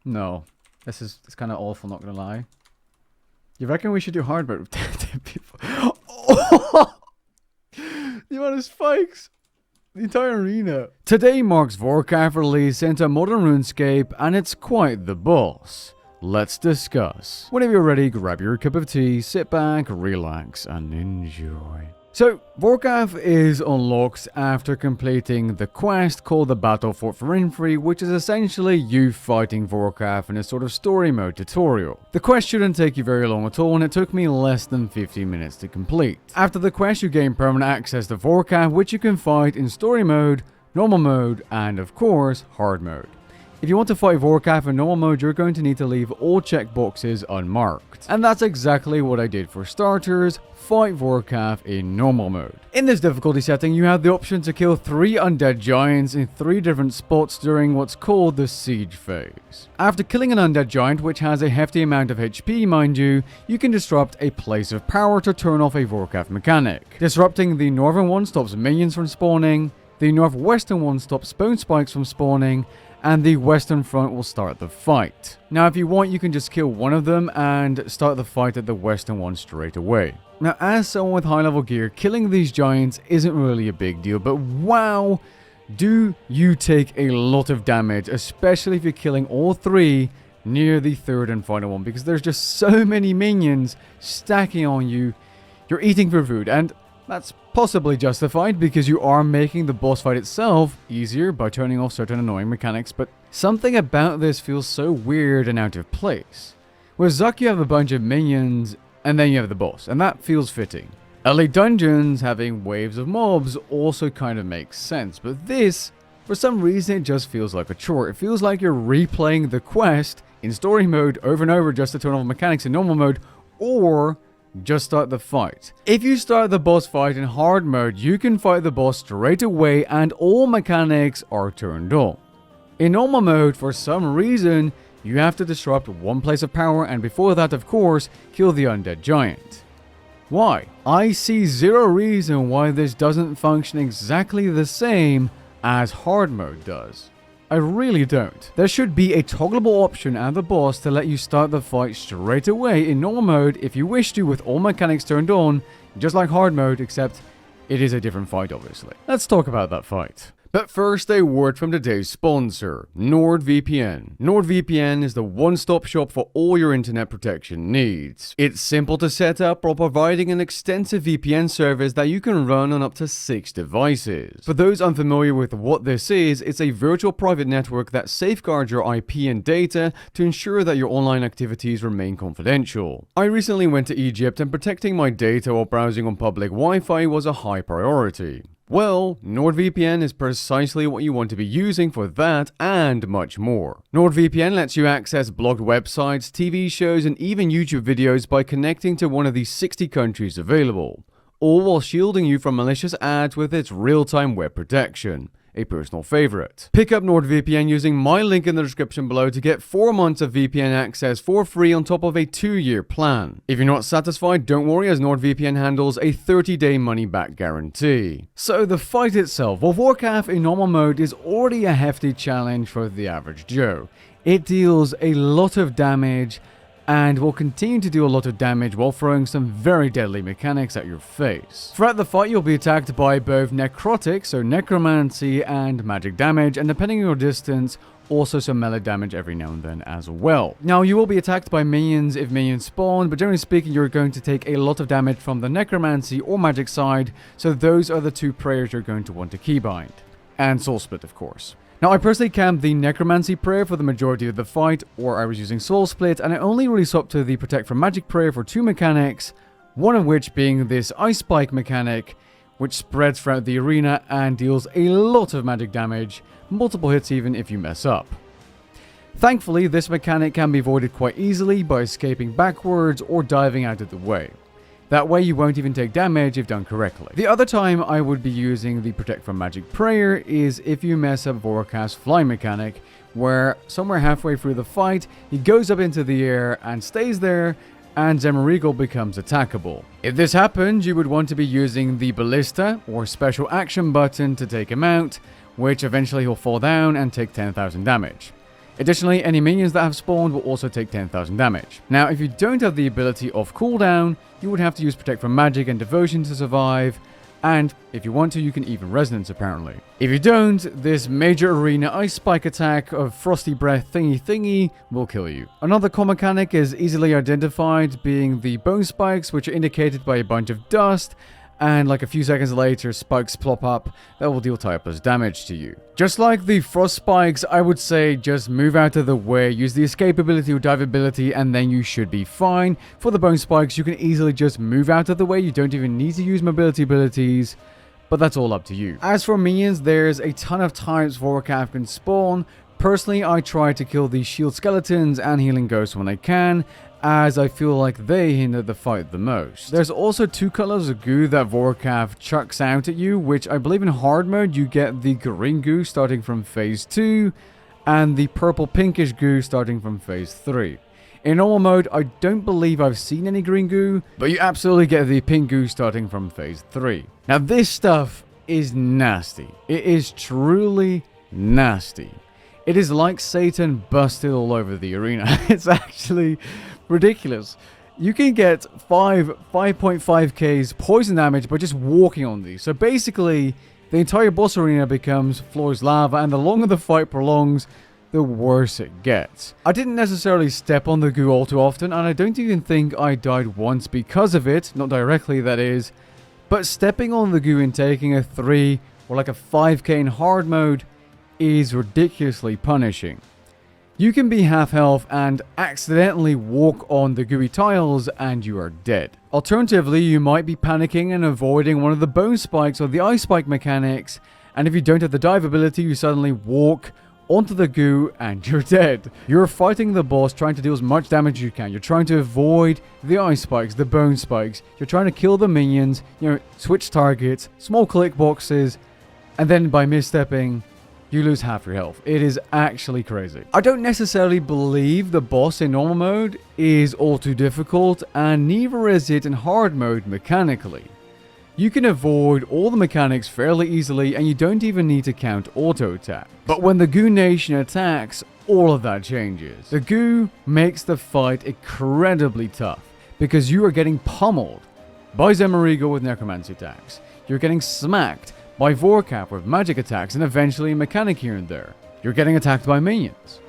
No. It's kind of awful, not gonna lie. You reckon we should do hard mode with 10 people? Oh! The amount of spikes! The entire arena. Today marks Vorkath release into modern RuneScape, and it's quite the boss. Let's discuss. Whenever you're ready, grab your cup of tea, sit back, relax, and enjoy. So, Vorkath is unlocked after completing the quest called the Battle Fort for Infree, which is essentially you fighting Vorkath in a sort of story mode tutorial. The quest shouldn't take you very long at all, and it took me less than 15 minutes to complete. After the quest, you gain permanent access to Vorkath, which you can fight in story mode, normal mode, and of course, hard mode. If you want to fight Vorkath in normal mode, you're going to need to leave all checkboxes unmarked. And that's exactly what I did for starters, fight Vorkath in normal mode. In this difficulty setting, you have the option to kill 3 undead giants in 3 different spots during what's called the siege phase. After killing an undead giant, which has a hefty amount of HP mind you, you can disrupt a place of power to turn off a Vorkath mechanic. Disrupting the northern one stops minions from spawning, the northwestern one stops bone spikes from spawning, and the western front will start the fight. Now if you want, you can just kill one of them and start the fight at the western one straight away. Now as someone with high level gear, killing these giants isn't really a big deal, but wow, do you take a lot of damage, especially if you're killing all 3 near the 3rd and final one, because there's just so many minions stacking on you. You're eating for food, and that's possibly justified because you are making the boss fight itself easier by turning off certain annoying mechanics, but something about this feels so weird and out of place. With Zuck you have a bunch of minions and then you have the boss, and that feels fitting. Elite dungeons having waves of mobs also kind of makes sense, but this, for some reason, it just feels like a chore. It feels like you're replaying the quest in story mode over and over just to turn off mechanics in normal mode, or just start the fight. If you start the boss fight in hard mode, you can fight the boss straight away and all mechanics are turned on. In normal mode, for some reason, you have to disrupt one place of power, and before that, of course, kill the undead giant. Why? I see zero reason why this doesn't function exactly the same as hard mode does. I really don't. There should be a toggleable option at the boss to let you start the fight straight away in normal mode if you wish to, with all mechanics turned on, just like hard mode, except it is a different fight obviously. Let's talk about that fight. But first, a word from today's sponsor, NordVPN. NordVPN is the one-stop shop for all your internet protection needs. It's simple to set up while providing an extensive VPN service that you can run on up to 6 devices. For those unfamiliar with what this is, it's a virtual private network that safeguards your IP and data to ensure that your online activities remain confidential. I recently went to Egypt, and protecting my data while browsing on public Wi-Fi was a high priority. Well, NordVPN is precisely what you want to be using for that and much more. NordVPN lets you access blocked websites, TV shows, and even YouTube videos by connecting to one of the 60 countries available, all while shielding you from malicious ads with its real-time web protection. A personal favorite. Pick up NordVPN using my link in the description below to get 4 months of VPN access for free on top of a 2-year plan. If you're not satisfied, don't worry, as NordVPN handles a 30-day money-back guarantee. So the fight itself, well, Vorkath in normal mode is already a hefty challenge for the average Joe. It deals a lot of damage and will continue to do a lot of damage while throwing some very deadly mechanics at your face. Throughout the fight, you'll be attacked by both necrotic, so necromancy, and magic damage, and depending on your distance, also some melee damage every now and then as well. Now, you will be attacked by minions if minions spawn, but generally speaking, you're going to take a lot of damage from the necromancy or magic side, so those are the 2 prayers you're going to want to keybind. And soul split, of course. Now, I personally camped the Necromancy prayer for the majority of the fight, or I was using Soul Split, and I only really swapped to the Protect from Magic prayer for 2 mechanics, one of which being this Ice Spike mechanic, which spreads throughout the arena and deals a lot of magic damage, multiple hits even if you mess up. Thankfully, this mechanic can be avoided quite easily by escaping backwards or diving out of the way. That way you won't even take damage if done correctly. The other time I would be using the Protect from Magic prayer is if you mess up Vorkath's fly mechanic, where somewhere halfway through the fight, he goes up into the air and stays there, and Zemarigal becomes attackable. If this happens, you would want to be using the Ballista or Special Action button to take him out, which eventually he'll fall down and take 10,000 damage. Additionally, any minions that have spawned will also take 10,000 damage. Now, if you don't have the ability of cooldown, you would have to use Protect from Magic and Devotion to survive, and if you want to, you can even Resonance apparently. If you don't, this major arena ice spike attack of Frosty Breath thingy will kill you. Another core mechanic is easily identified, being the bone spikes, which are indicated by a bunch of dust, and like a few seconds later, spikes plop up that will deal type plus damage to you. Just like the frost spikes, I would say just move out of the way, use the escape ability or dive ability, and then you should be fine. For the bone spikes, you can easily just move out of the way, you don't even need to use mobility abilities, but that's all up to you. As for minions, there's a ton of times Vorkath can spawn. Personally, I try to kill the shield skeletons and healing ghosts when I can, as I feel like they hinder the fight the most. There's also two colors of goo that Vorkath chucks out at you, which I believe in hard mode you get the green goo starting from phase 2, and the purple pinkish goo starting from phase 3. In normal mode, I don't believe I've seen any green goo, but you absolutely get the pink goo starting from phase 3. Now this stuff is nasty. It is truly nasty. It is like Satan busted all over the arena. It's actually ridiculous. You can get 5.5k's poison damage by just walking on these. So basically, the entire boss arena becomes floor's lava, and the longer the fight prolongs, the worse it gets. I didn't necessarily step on the goo all too often, and I don't even think I died once because of it. Not directly, that is. But stepping on the goo and taking a 3 or like a 5k in hard mode is ridiculously punishing. You can be half health and accidentally walk on the gooey tiles and you are dead. Alternatively, you might be panicking and avoiding one of the bone spikes or the ice spike mechanics, and if you don't have the dive ability, you suddenly walk onto the goo and you're dead. You're fighting the boss, trying to deal as much damage as you can. You're trying to avoid the ice spikes, the bone spikes. You're trying to kill the minions, switch targets, small click boxes, and then by misstepping, you lose half your health. It is actually crazy. I don't necessarily believe the boss in normal mode is all too difficult, and neither is it in hard mode mechanically. You can avoid all the mechanics fairly easily, and you don't even need to count auto attack. But when the Goo Nation attacks, all of that changes. The goo makes the fight incredibly tough, because you are getting pummeled by Zemarigo with necromancy attacks. You're getting smacked by Vorkath with magic attacks, and eventually a mechanic here and there. You're getting attacked by minions.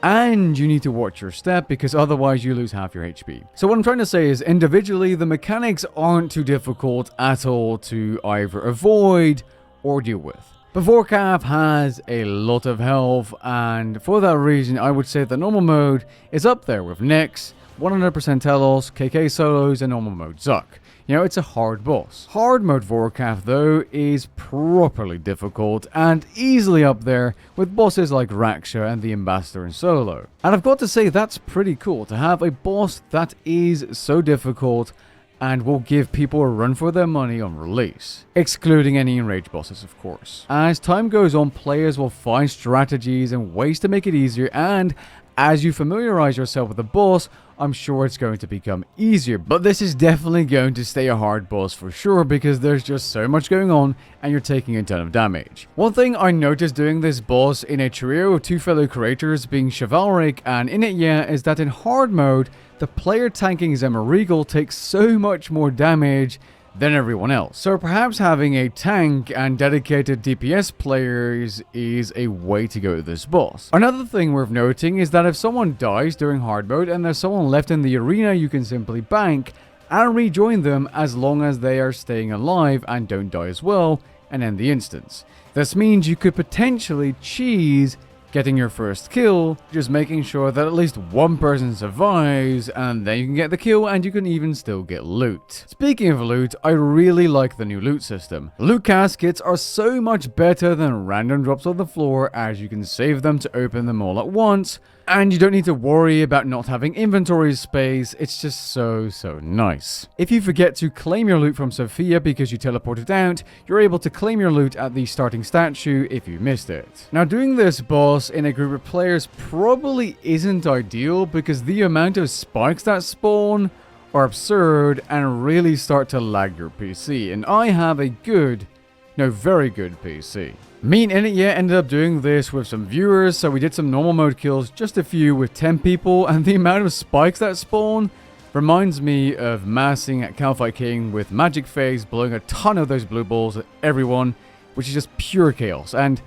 And you need to watch your step, because otherwise you lose half your HP. So what I'm trying to say is, individually, the mechanics aren't too difficult at all to either avoid or deal with. But Vorkath has a lot of health, and for that reason, I would say that normal mode is up there with Nyx, 100% Telos, KK solos, and normal mode Zuck. It's a hard boss. Hard mode Vorkath, though, is properly difficult and easily up there with bosses like Raksha and the Ambassador in solo. And I've got to say, that's pretty cool to have a boss that is so difficult and will give people a run for their money on release. Excluding any enraged bosses, of course. As time goes on, players will find strategies and ways to make it easier, and as you familiarize yourself with the boss, I'm sure it's going to become easier. But this is definitely going to stay a hard boss for sure, because there's just so much going on and you're taking a ton of damage. One thing I noticed doing this boss in a trio of two fellow creators being chivalric and Ineya is that in hard mode, the player tanking Zemarigo takes so much more damage than everyone else. So perhaps having a tank and dedicated DPS players is a way to go to this boss. Another thing worth noting is that if someone dies during hard mode and there's someone left in the arena, you can simply bank and rejoin them as long as they are staying alive and don't die as well, and end the instance. This means you could potentially cheese getting your first kill, just making sure that at least one person survives, and then you can get the kill and you can even still get loot. Speaking of loot, I really like the new loot system. Loot caskets are so much better than random drops on the floor, as you can save them to open them all at once, and you don't need to worry about not having inventory space. It's just so nice. If you forget to claim your loot from Sophia because you teleported out, you're able to claim your loot at the starting statue if you missed it. Now, doing this boss in a group of players probably isn't ideal, because the amount of spikes that spawn are absurd and really start to lag your PC, and I have a very good PC. Me and Init ended up doing this with some viewers, so we did some normal mode kills, just a few with 10 people, and the amount of spikes that spawn reminds me of massing at Calfight King with Magic Phase, blowing a ton of those blue balls at everyone, which is just pure chaos. And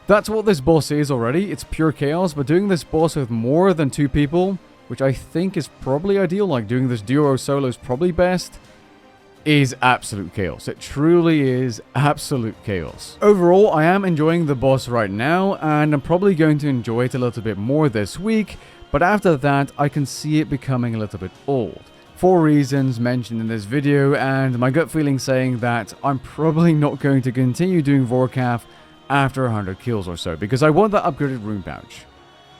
that's what this boss is already, it's pure chaos, but doing this boss with more than 2 people, which I think is probably ideal, like doing this duo or solo is probably best, is absolute chaos. It truly is absolute chaos. Overall, I am enjoying the boss right now, and I'm probably going to enjoy it a little bit more this week, but after that, I can see it becoming a little bit old. For reasons mentioned in this video, and my gut feeling saying that I'm probably not going to continue doing Vorkath after 100 kills or so, because I want that upgraded rune pouch.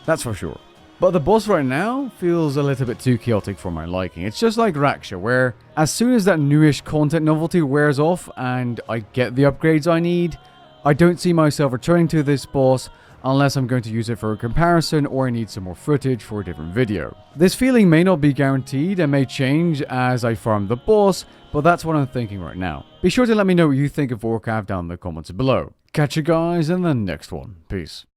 That's for sure. But the boss right now feels a little bit too chaotic for my liking. It's just like Raksha, where as soon as that newish content novelty wears off and I get the upgrades I need, I don't see myself returning to this boss unless I'm going to use it for a comparison or I need some more footage for a different video. This feeling may not be guaranteed and may change as I farm the boss, but that's what I'm thinking right now. Be sure to let me know what you think of Vorkath down in the comments below. Catch you guys in the next one. Peace.